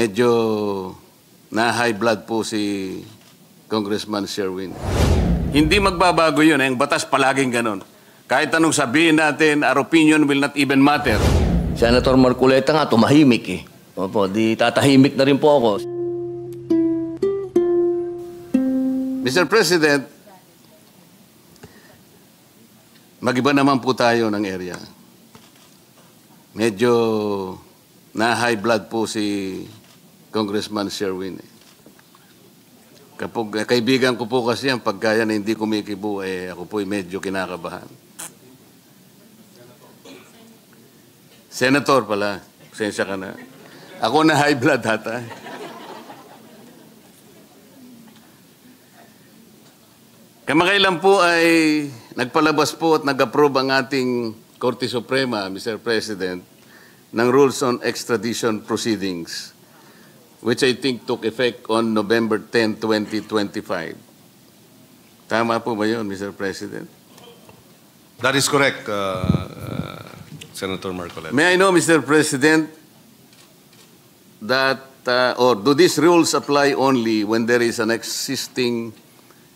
Medyo na-high blood po si Congressman Sherwin. Hindi magbabago yun. Ang batas palaging ganon. Kahit anong sabihin natin, our opinion will not even matter. Senator Marcoleta nga, tumahimik eh. Opo, di tatahimik na rin po ako. Mr. President, mag-iba naman po tayo ng area. Medyo na-high blood po si Congressman Sherwin. Kapag kaibigan ko po kasi yan, pagka yan hindi kumikibo, ako po medyo kinakabahan. Senator pala, pasensya ka na. Ako na high blood hata. Kamakailan po ay nagpalabas po at nag-approve ang ating Korte Suprema, Mr. President, ng Rules on Extradition Proceedings, which I think took effect on November 10, 2025. Tama po ba yun, Mr. President? That is correct, Senator Marcoleta. May I know, Mr. President, that, or do these rules apply only when there is an existing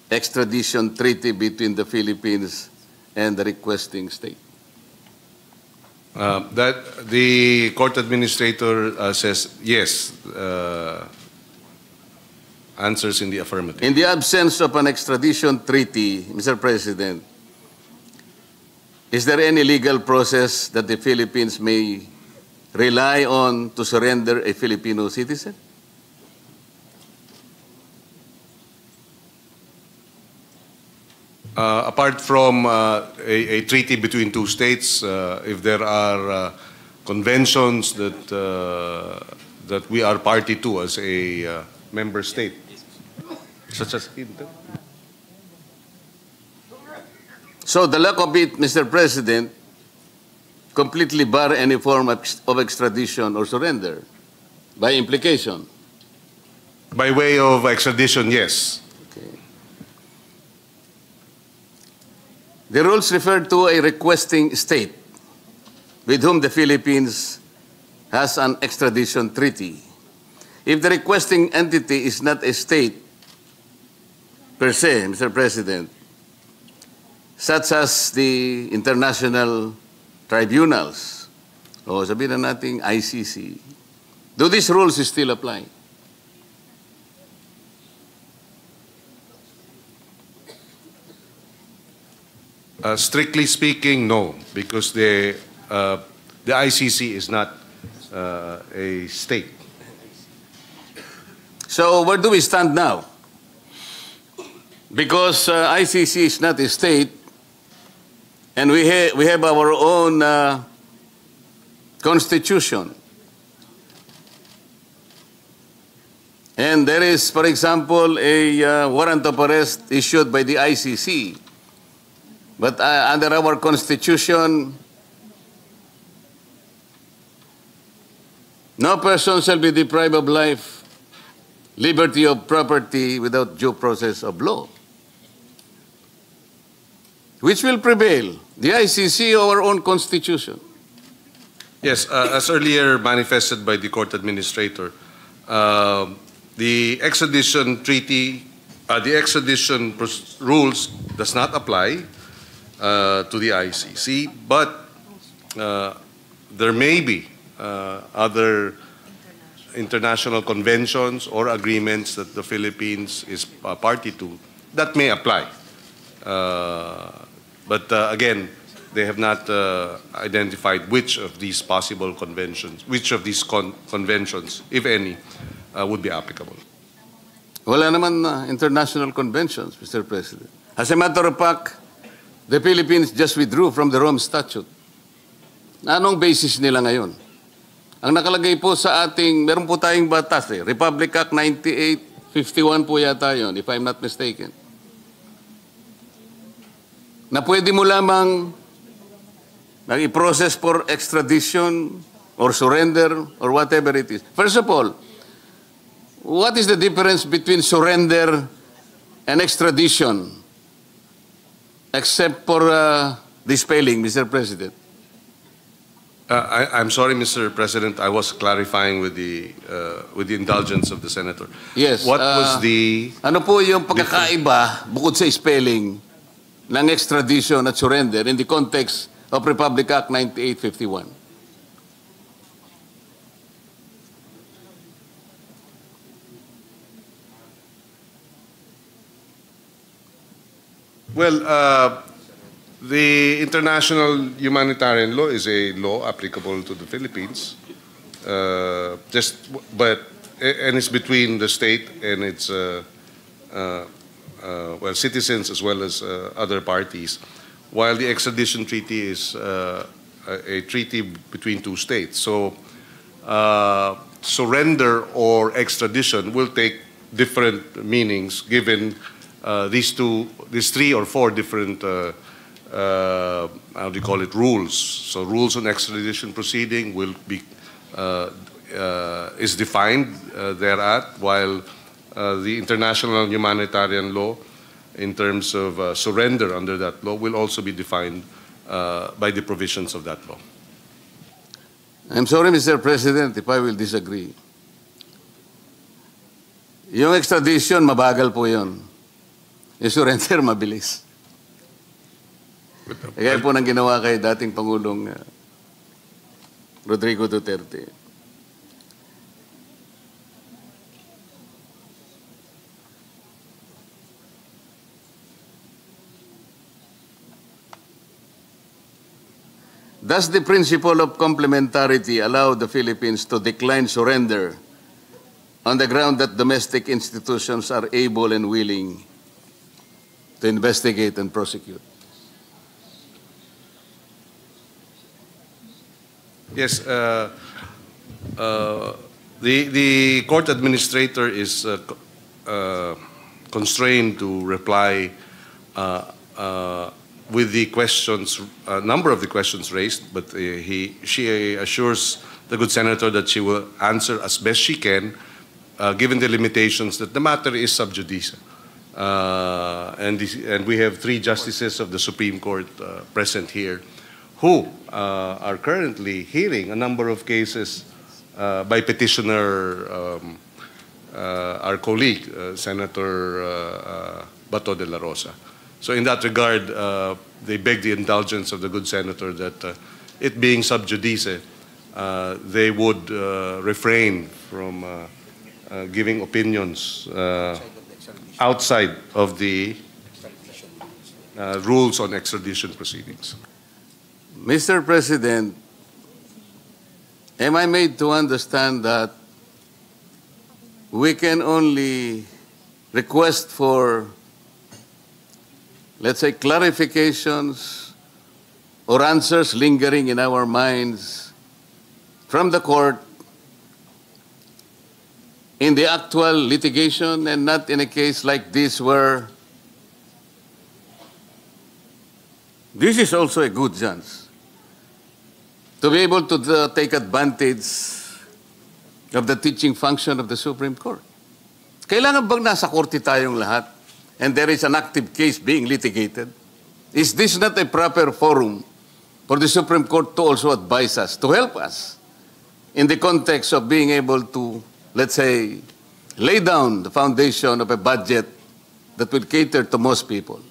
extradition treaty between the Philippines and the requesting state? That the court administrator says yes, answers in the affirmative. In the absence of an extradition treaty, Mr. President, is there any legal process that the Philippines may rely on to surrender a Filipino citizen? Apart from a treaty between two states, if there are conventions that we are party to as a member state, such as INTER. So the lack of it, Mr. President, completely bar any form of extradition or surrender by implication. By way of extradition, yes. The rules refer to a requesting state with whom the Philippines has an extradition treaty. If the requesting entity is not a state per se, Mr. President, such as the international tribunals, o sabihin na natin ICC, do these rules still apply? Strictly speaking, no, because the ICC is not a state. So where do we stand now? Because ICC is not a state, and we have our own constitution. And there is, for example, a warrant of arrest issued by the ICC. But under our constitution, no person shall be deprived of life, liberty of property without due process of law. Which will prevail, the ICC or our own constitution? Yes, as earlier manifested by the court administrator, the extradition treaty, the extradition rules does not apply to the ICC, but there may be other international conventions or agreements that the Philippines is party to that may apply. But again, they have not identified which of these possible conventions, which of these conventions, if any, would be applicable. Wala naman international conventions, Mr. President. As a matter of fact, the Philippines just withdrew from the Rome Statute. Anong basis nila ngayon? Ang nakalagay po sa ating, meron po tayong batas Republic Act 9851 po yata yun, if I'm not mistaken. Na pwede mo lamang i-process for extradition or surrender or whatever it is. First of all, what is the difference between surrender and extradition? Except for the spelling, Mr. President. I'm sorry, Mr. President. I was clarifying with the indulgence of the senator. Yes. What was the? Ano po yung pagkakaiba, bukod sa spelling, ng extradition at surrender in the context of Republic Act 9851? Well, the international humanitarian law is a law applicable to the Philippines, and it's between the state and its citizens as well as other parties, while the extradition treaty is a treaty between two states. So, surrender or extradition will take different meanings given these three or four different how do you call it, rules. So rules on extradition proceeding will be is defined thereat, while the international humanitarian law in terms of surrender under that law will also be defined by the provisions of that law. I'm sorry, Mr. President, if I will disagree. Yung extradition, mabagal po yun. Yung surrender, mabilis. Kaya po nang ginawa kay dating Pangulong Rodrigo Duterte. Does the principle of complementarity allow the Philippines to decline surrender on the ground that domestic institutions are able and willing to investigate and prosecute? Yes, the court administrator is constrained to reply with the questions, a number of the questions raised, but she assures the good senator that she will answer as best she can, given the limitations that the matter is sub judice. And we have three justices of the Supreme Court present here who are currently hearing a number of cases by petitioner, our colleague, Senator Bato de la Rosa. So in that regard, they beg the indulgence of the good senator that it being sub judice, they would refrain from giving opinions outside of the rules on extradition proceedings. Mr. President, am I made to understand that we can only request for, let's say, clarifications or answers lingering in our minds from the court in the actual litigation and not in a case like this where this is also a good chance to be able to take advantage of the teaching function of the Supreme Court? Kailangan bang nasa korte tayong lahat and there is an active case being litigated? Is this not a proper forum for the Supreme Court to also advise us, to help us in the context of being able to, let's say, lay down the foundation of a budget that will cater to most people?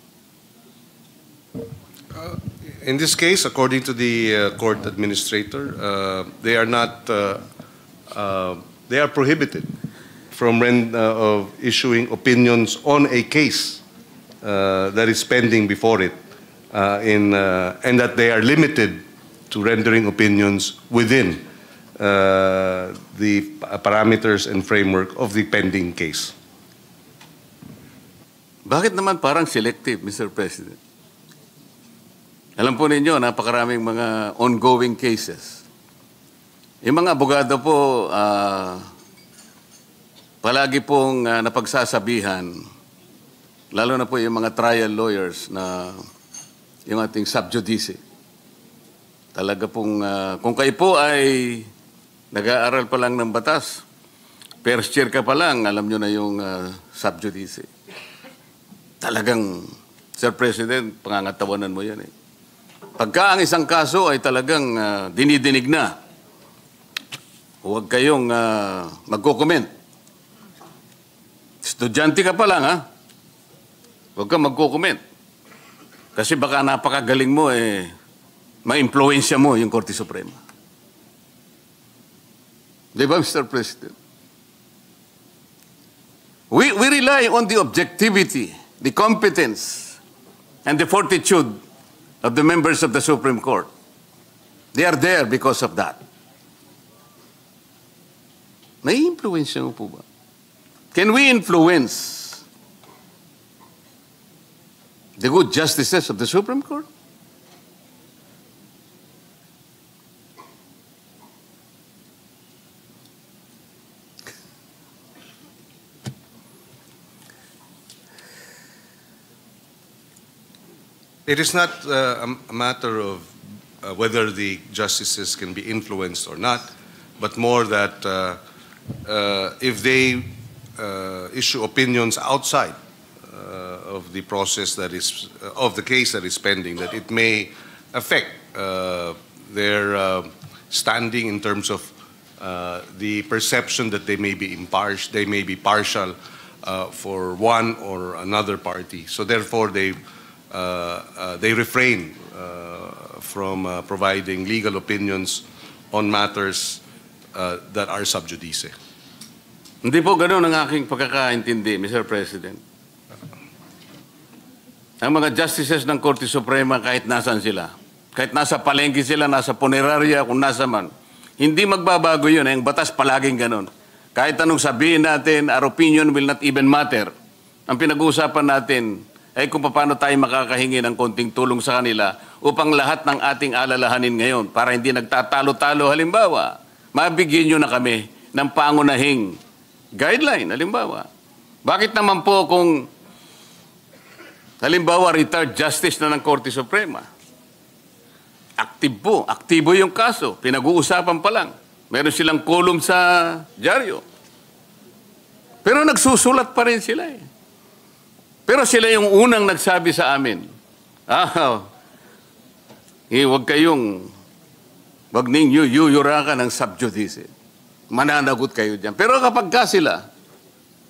In this case, according to the court administrator, they are not, they are prohibited from issuing opinions on a case that is pending before it, and that they are limited to rendering opinions within the parameters and framework of the pending case. Bakit naman parang selective, Mr. President? Alam po ninyo, napakaraming mga ongoing cases. Yung mga abogado po, palagi pong napagsasabihan, lalo na po yung mga trial lawyers na yung ating sub judice. Talaga pong, kung kayo po ay nag-aaral pa lang ng batas, first year ka pa lang, alam nyo na yung sub judice. Talagang, Sir President, pangangatawanan mo yan eh. Pagka ang isang kaso ay talagang dinidinig na, huwag kayong magko-comment. Estudyante ka pa lang, ha? Huwag kang magko-comment. Kasi baka napakagaling mo, ma-impluensya mo yung Korte Suprema. Di ba, Mr. President? We rely on the objectivity, the competence, and the fortitude of the members of the Supreme Court. They are there because of that. Nai-influensya mo po ba? Can we influence the good justices of the Supreme Court? It is not a matter of whether the justices can be influenced or not, but more that if they issue opinions outside of the process that is of the case that is pending, that it may affect their standing in terms of the perception that they may be partial for one or another party. So therefore, they refrain from providing legal opinions on matters that are sub judice. Hindi po ganun ang aking pagkakaintindi, Mr. President. Ang mga justices ng Korte Suprema, kahit nasan sila, kahit nasa palengke sila, nasa punerarya, kung nasa man, hindi magbabago yun. Ang batas palaging ganun. Kahit anong sabihin natin, our opinion will not even matter. Ang pinag-uusapan natin ay kung paano tayo makakahingi ng konting tulong sa kanila upang lahat ng ating alalahanin ngayon, para hindi nagtatalo-talo, halimbawa, mabigyan nyo na kami ng pangunahing guideline, halimbawa. Bakit naman po kung, halimbawa, retired justice na ng Korte Suprema, aktibo yung kaso, pinag-uusapan pa lang, meron silang column sa dyaryo, pero nagsusulat pa rin sila eh. Pero sila yung unang nagsabi sa amin, wag ninyo yuyurakan ng sub judice. Mananagot kayo dyan. Pero kapag ka sila,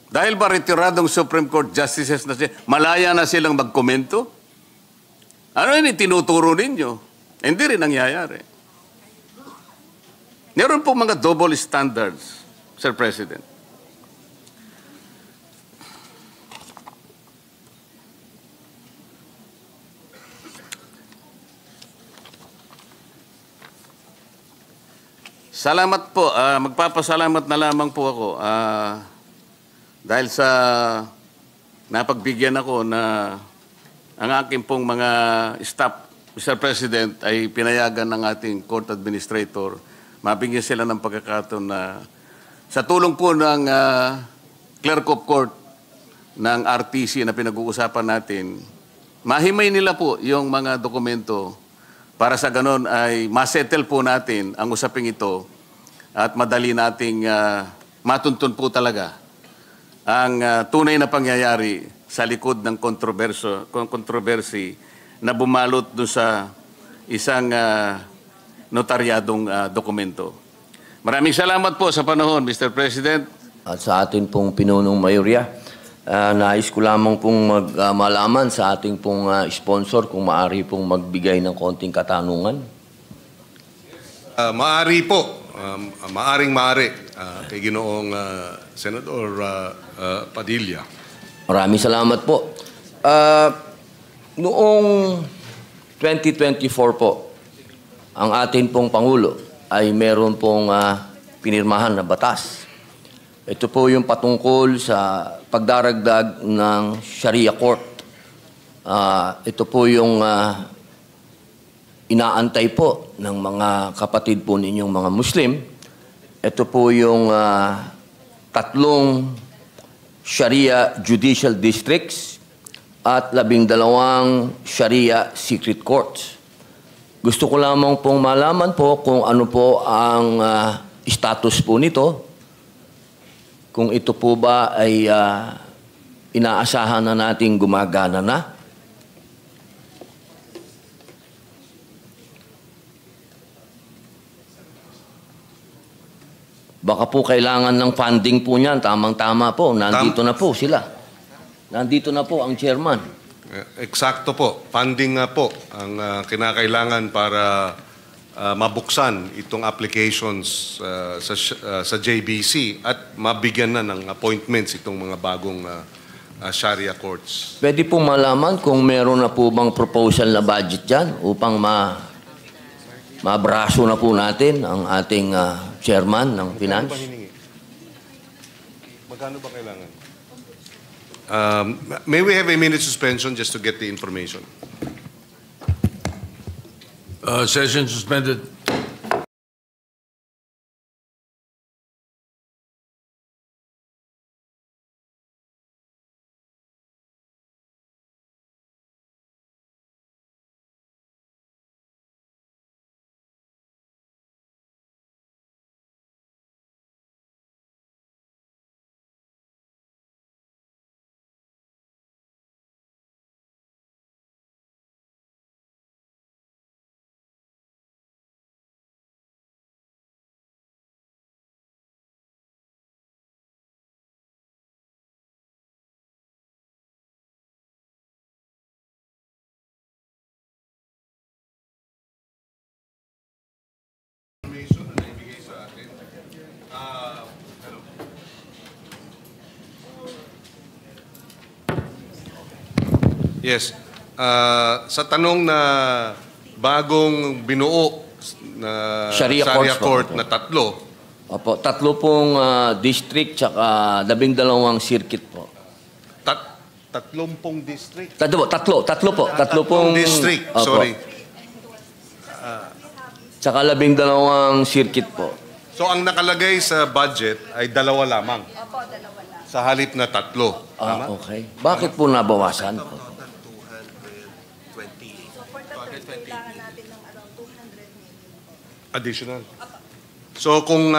dahil ba retiradong Supreme Court justices na sila, malaya na silang magkomento? Ano yun tinuturo ninyo? Hindi rin nangyayari. Meron po mga double standards, Sir President. Salamat po. Magpapasalamat na lamang po ako dahil sa napagbigyan ako na ang aking pong mga staff, Mr. President, ay pinayagan ng ating court administrator. Mabigyan sila ng pagkakataon na sa tulong po ng clerk of court ng RTC na pinag-uusapan natin, mahimay nila po yung mga dokumento para sa ganon ay masettle po natin ang usaping ito at madali nating matuntun po talaga ang tunay na pangyayari sa likod ng kontrobersy na bumalot doon sa isang notaryadong dokumento. Maraming salamat po sa panahon, Mr. President. At sa atin pong pinunong mayorya, nais ko lamang pong malaman sa ating pong sponsor kung maaari pong magbigay ng konting katanungan. Maaari po. Maaring-maari kay Ginoong Senador Padilla. Maraming salamat po. Noong 2024 po, ang atin pong Pangulo ay meron pong pinirmahan na batas. Ito po yung patungkol sa pagdaragdag ng Sharia Court. Ito po yung inaantay po ng mga kapatid po ninyong mga Muslim. Ito po yung 3 Sharia Judicial Districts at 12 Sharia Secret Courts. Gusto ko lamang pong malaman po kung ano po ang status po nito. Kung ito po ba ay inaasahan na nating gumagana na? Baka po kailangan ng funding po niyan. Tamang-tama po. Nandito na po sila. Nandito na po ang chairman. Eksakto po. Funding nga po ang kinakailangan para mabuksan itong applications sa JBC at mabigyan na ng appointments itong mga bagong Sharia courts. Pwede po malaman kung meron na po bang proposal na budget dyan upang mabraso na po natin ang ating chairman ng finance. Magkano ba kailangan? May we have a minute suspension just to get the information? Session suspended. Yes. Sa tanong na bagong binuo na Sharia Sharia courts court na tatlo, Opo, 3 pong district tsaka 12 circuit po. 30 district. Tatlo po. 3 pong district, opo. sorry. Tsaka 12 circuit po. So ang nakalagay sa budget ay 2 lamang. Opo, 2 lang. Sa halip na 3. Tama? Okay. Bakit po nabawasan? So for the third, kailangan natin ng around 200 million. Additional. So kung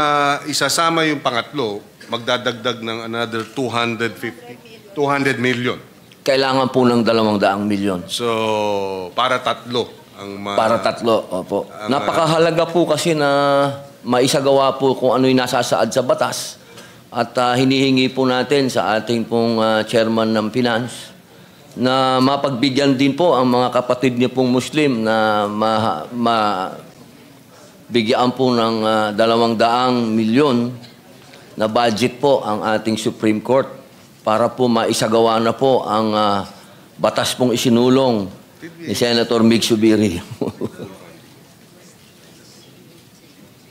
isasama yung pangatlo, magdadagdag ng another 200 million. Kailangan po ng 200 milyon. So para 3 ang Para 3, opo. Napakahalaga po kasi na maisagawa po kung ano yung nasasaad sa batas. At hinihingi po natin sa ating pong chairman ng finance na mapagbigyan din po ang mga kapatid niyo pong Muslim na bigyan po ng 200 milyon na budget po ang ating Supreme Court para po maisagawa na po ang batas pong isinulong ni Senator Mig Zubiri.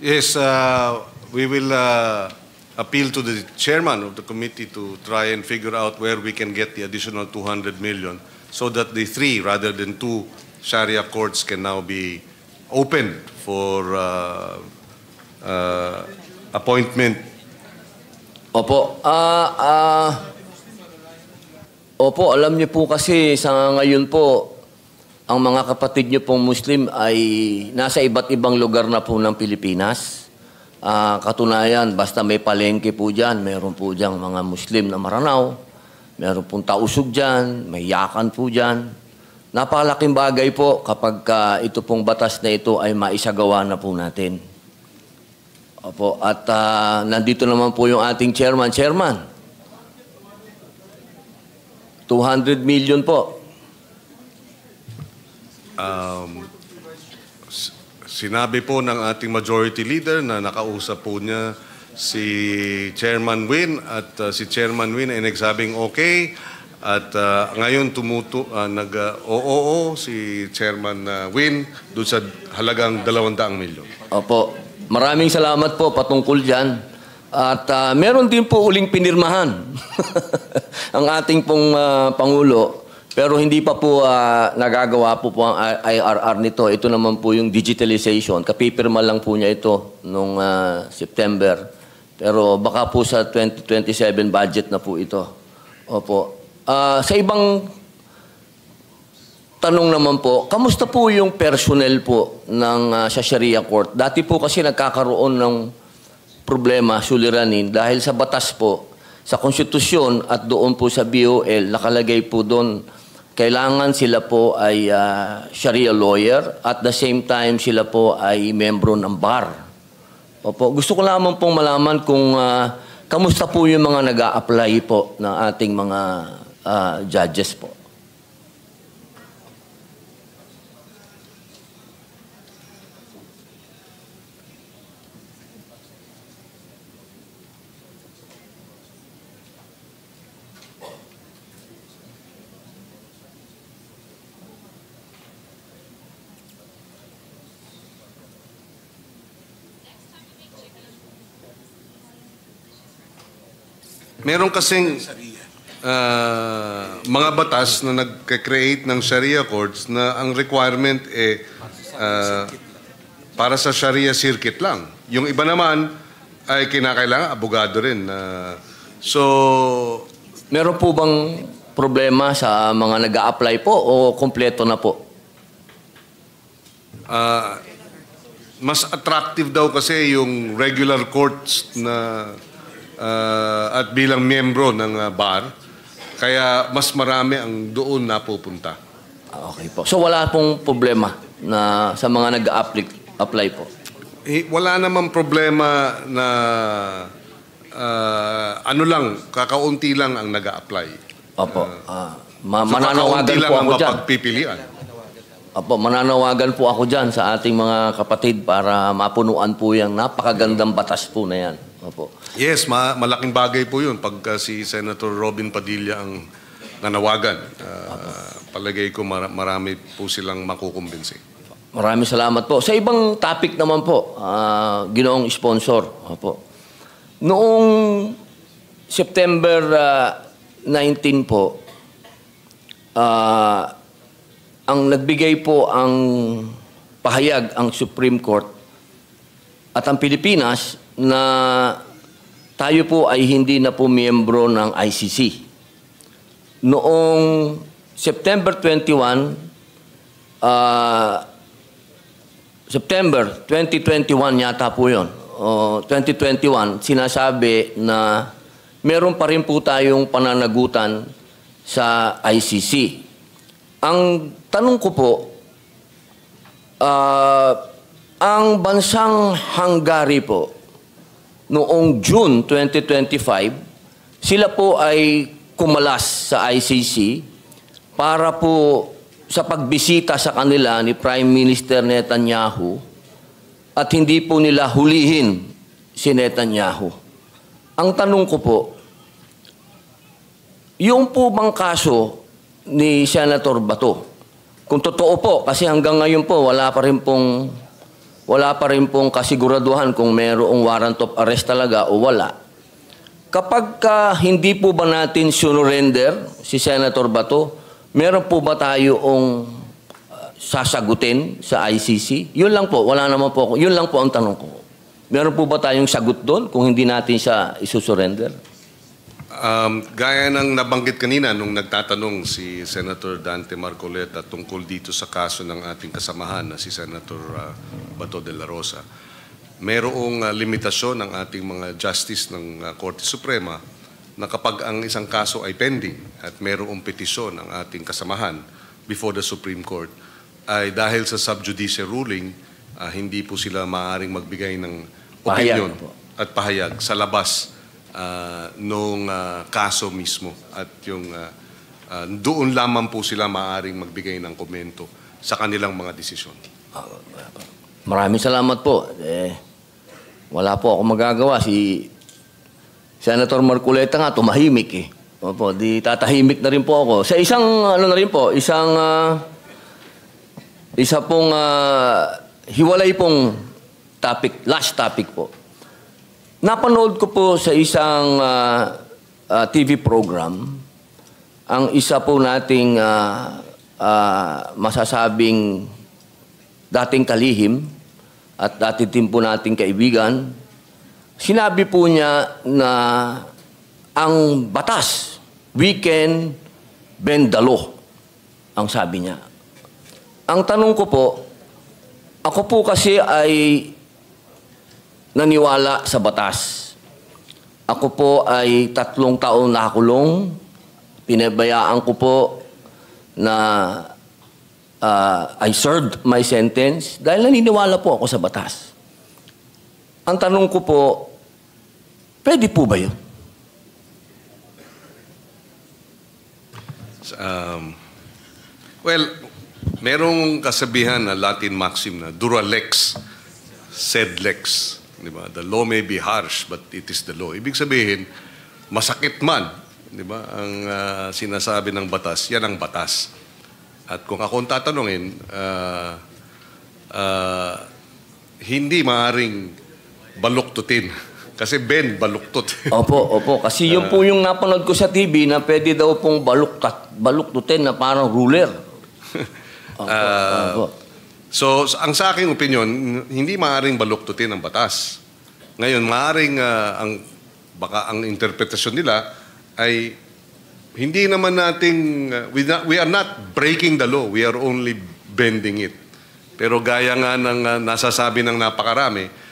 Yes, we will appeal to the chairman of the committee to try and figure out where we can get the additional 200 million so that the 3 rather than 2 Sharia courts can now be opened for appointment. Opo. Opo, alam niyo po kasi sa ngayon po, ang mga kapatid niyo pong Muslim ay nasa iba't ibang lugar na po ng Pilipinas. Katunayan, basta may palengke po dyan, meron po dyan mga Muslim na Maranao, meron pong Tausug dyan, may Yakan po dyan. Napakalaking bagay po kapag ito pong batas na ito ay maisagawa na po natin. Opo, at nandito naman po yung ating chairman. Chairman, 200 million po. Sinabi po ng ating majority leader na nakausap po niya si Chairman Win at si Chairman Win ay nagsabing okay at ngayon nag-oo si Chairman Win doon sa halagang 200 milyon. Opo, maraming salamat po patungkol dyan. At meron din po uling pinirmahan ang ating pong Pangulo. Pero hindi pa po nagagawa po ang IRR nito. Ito naman po yung digitalization. Kapipirma lang po niya ito noong September. Pero baka po sa 2027 budget na po ito. Opo. Sa ibang tanong naman po, kamusta po yung personnel po ng sa Sharia Court? Dati po kasi nagkakaroon ng problema, suliranin, dahil sa batas po, sa konstitusyon at doon po sa BOL, nakalagay po doon, kailangan sila po ay Sharia lawyer at the same time sila po ay membro ng bar. Opo, gusto ko lamang pong malaman kung kamusta po yung mga nag-a-apply po ng ating mga judges po. Meron kasing mga batas na nag-create ng Sharia courts na ang requirement para sa Sharia circuit lang. Yung iba naman ay kinakailangan abogado rin. Meron po bang problema sa mga nag-a-apply po o kompleto na po? Mas attractive daw kasi yung regular courts na at bilang miyembro ng bar, kaya mas marami ang doon napupunta. Okay po. So wala pong problema na sa mga nag-apply po? Wala namang problema na kakaunti lang ang nag-a-apply. Opo. Mananawagan po ako dyan. Mapagpipilian. Opo, mananawagan po ako dyan sa ating mga kapatid para mapunuan po yung napakagandang batas po na yan. Opo. Yes, malaking bagay po yun pag si Senator Robin Padilla ang nanawagan. Palagay ko marami po silang makukumbinsi. Maraming salamat po. Sa ibang topic naman po, ginoong sponsor. Opo. Noong September 19 po, ang nagbigay po ang pahayag ang Supreme Court at ang Pilipinas na tayo po ay hindi na po miyembro ng ICC. Noong September 2021, yata po yun. 2021, sinasabi na meron pa rin po tayong pananagutan sa ICC. Ang tanong ko po, ang bansang Hungary po, noong June 2025, sila po ay kumalas sa ICC para po sa pagbisita sa kanila ni Prime Minister Netanyahu at hindi po nila hulihin si Netanyahu. Ang tanong ko po, yung po bang kaso ni Senator Bato, kung totoo po, kasi hanggang ngayon po wala pa rin pong kasiguraduhan kung mayroong warrant of arrest talaga o wala. Kapag hindi po ba natin surrender si Senator Bato, meron po ba tayong sasagutin sa ICC? Yun lang po, wala naman po ako. Yun lang po ang tanong ko. Meron po ba tayong sagot doon kung hindi natin siya isusurrender? Gaya ng nabanggit kanina nung nagtatanong si Senator Dante Marcoleta tungkol dito sa kaso ng ating kasamahan na si Senator Bato de la Rosa, mayroong limitasyon ng ating mga justice ng Korte Suprema na kapag ang isang kaso ay pending at mayroong petisyon ng ating kasamahan before the Supreme Court, ay dahil sa subjudice ruling, hindi po sila maaaring magbigay ng opinion at pahayag sa labas nung kaso mismo. At yung doon lamang po sila maaaring magbigay ng komento sa kanilang mga desisyon. Maraming salamat po. Wala po ako magagawa. Si Senator Marcoleta nga tumahimik eh. Opo, di tatahimik na rin po ako. Sa isang isa pong hiwalay pong topic, last topic po. Napanood ko po sa isang TV program ang isa po nating masasabing dating kalihim at dati din po nating kaibigan. Sinabi po niya na ang batas, we can bend the law, ang sabi niya. Ang tanong ko po, ako po kasi ay naniwala sa batas. Ako po ay 3 taon nakulong. Pinabayaan ko po na I served my sentence dahil naniniwala po ako sa batas. Ang tanong ko po, pwede po ba yun? Well, merong kasabihan na Latin maxim na dura lex, sed lex. Di ba? The law may be harsh, but it is the law. Ibig sabihin, masakit man, di ba? Ang sinasabi ng batas, yan ang batas. At kung akong tatanungin, hindi maaring baluktutin. Kasi Ben, baluktot. Opo. Kasi yun po yung napanood ko sa TV na pwede daw pong baluktutin na parang ruler. Opo. So, ang sa aking opinion, hindi maaaring baluktutin ang batas. Ngayon, maaaring baka ang interpretasyon nila ay hindi naman nating, we are not breaking the law, we are only bending it. Pero gaya nga ng nasasabi ng napakarami,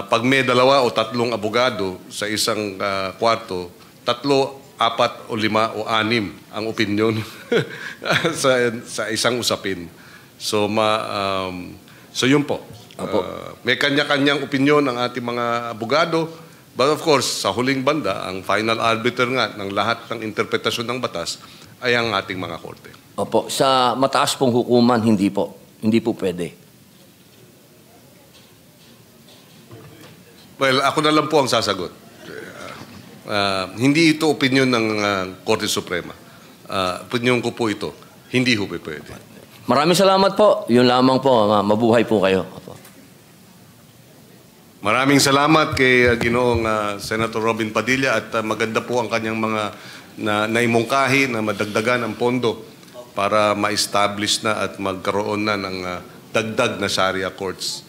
pag may 2 o 3 abogado sa isang kwarto, 3, 4 o 5 o 6 ang opinyon sa isang usapin. So yun po. May kanya-kanyang opinyon ng ating mga abogado. But of course, sa huling banda, ang final arbiter nga ng lahat ng interpretasyon ng batas ay ang ating mga korte. Opo. Sa mataas pong hukuman, hindi po. Hindi po pwede. Well, ako na lang po ang sasagot. Hindi ito opinyon ng Korte Suprema. Opinyon ko po ito. Hindi ho pwede. Maraming salamat po. Yun lamang po. Mabuhay po kayo. Opo. Maraming salamat kay Ginoong Senator Robin Padilla at maganda po ang kanyang mga naimungkahi na madagdagan ang pondo para ma-establish na at magkaroon na ng dagdag na Sharia courts.